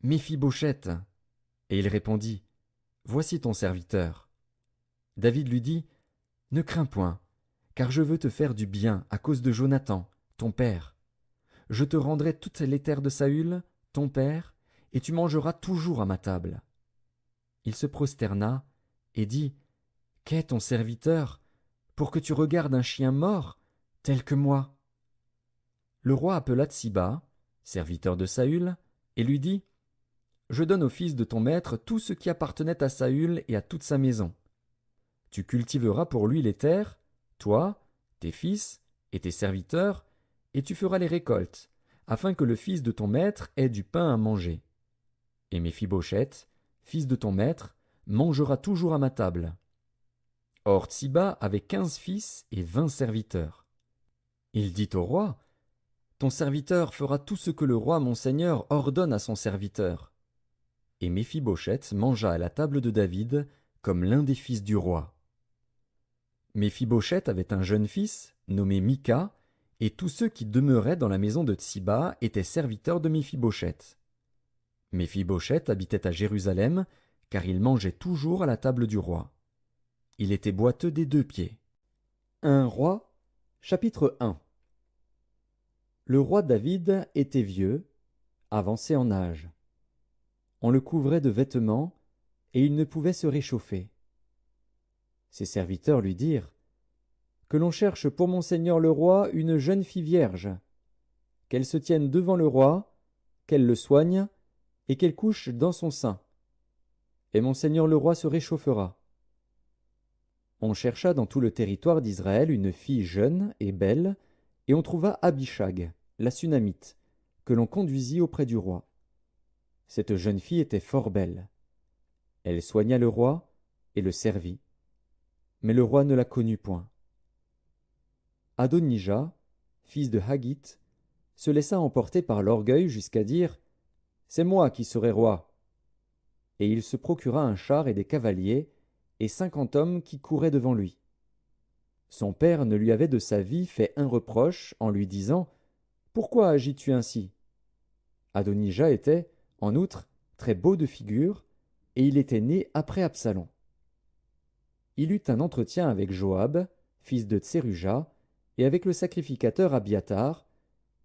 Méphibosheth. Et il répondit, Voici ton serviteur. David lui dit, Ne crains point, car je veux te faire du bien à cause de Jonathan, ton père. Je te rendrai toutes les terres de Saül, ton père, et tu mangeras toujours à ma table. Il se prosterna et dit, Qu'est ton serviteur, pour que tu regardes un chien mort, tel que moi? Le roi appela Tsiba, serviteur de Saül, et lui dit, Je donne au fils de ton maître tout ce qui appartenait à Saül et à toute sa maison. Tu cultiveras pour lui les terres, toi, tes fils et tes serviteurs, et tu feras les récoltes, afin que le fils de ton maître ait du pain à manger. Et Méphibosheth, fils de ton maître, mangera toujours à ma table. Or Tsiba avait 15 fils et 20 serviteurs. Il dit au roi, Ton serviteur fera tout ce que le roi mon seigneur ordonne à son serviteur. Et Méphibosheth mangea à la table de David comme l'un des fils du roi. Méphibosheth avait un jeune fils, nommé Mika, et tous ceux qui demeuraient dans la maison de Tsiba étaient serviteurs de Méphibosheth. Méphibosheth habitait à Jérusalem, car il mangeait toujours à la table du roi. Il était boiteux des 2 pieds. 1 Roi, chapitre 1. Le roi David était vieux, avancé en âge. On le couvrait de vêtements, et il ne pouvait se réchauffer. Ses serviteurs lui dirent, Que l'on cherche pour mon seigneur le roi une jeune fille vierge, qu'elle se tienne devant le roi, qu'elle le soigne, et qu'elle couche dans son sein. Et mon seigneur le roi se réchauffera. On chercha dans tout le territoire d'Israël une fille jeune et belle, et on trouva Abishag, la Sunamite, que l'on conduisit auprès du roi. Cette jeune fille était fort belle. Elle soigna le roi et le servit. Mais le roi ne la connut point. Adonija, fils de Haggith, se laissa emporter par l'orgueil jusqu'à dire « C'est moi qui serai roi !» Et il se procura un char et des cavaliers, et 50 hommes qui couraient devant lui. Son père ne lui avait de sa vie fait un reproche en lui disant « Pourquoi agis-tu ainsi ?» Adonija était, en outre, très beau de figure, et il était né après Absalom. Il eut un entretien avec Joab, fils de Tseruja, et avec le sacrificateur Abiathar,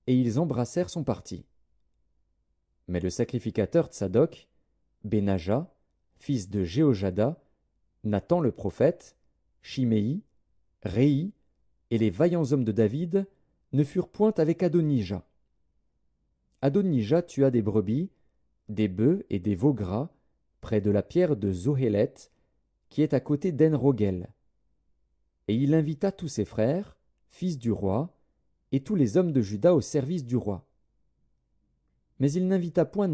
et ils embrassèrent son parti. Mais le sacrificateur Tsadok, Benaja, fils de Jéhojada, Nathan le prophète, Shimei, Réi, et les vaillants hommes de David ne furent point avec Adonija. Adonija tua des brebis, des bœufs et des veaux gras, près de la pierre de Zohélet, qui est à côté d'En-Rogel. Et il invita tous ses frères, fils du roi, et tous les hommes de Juda au service du roi. Mais il n'invita point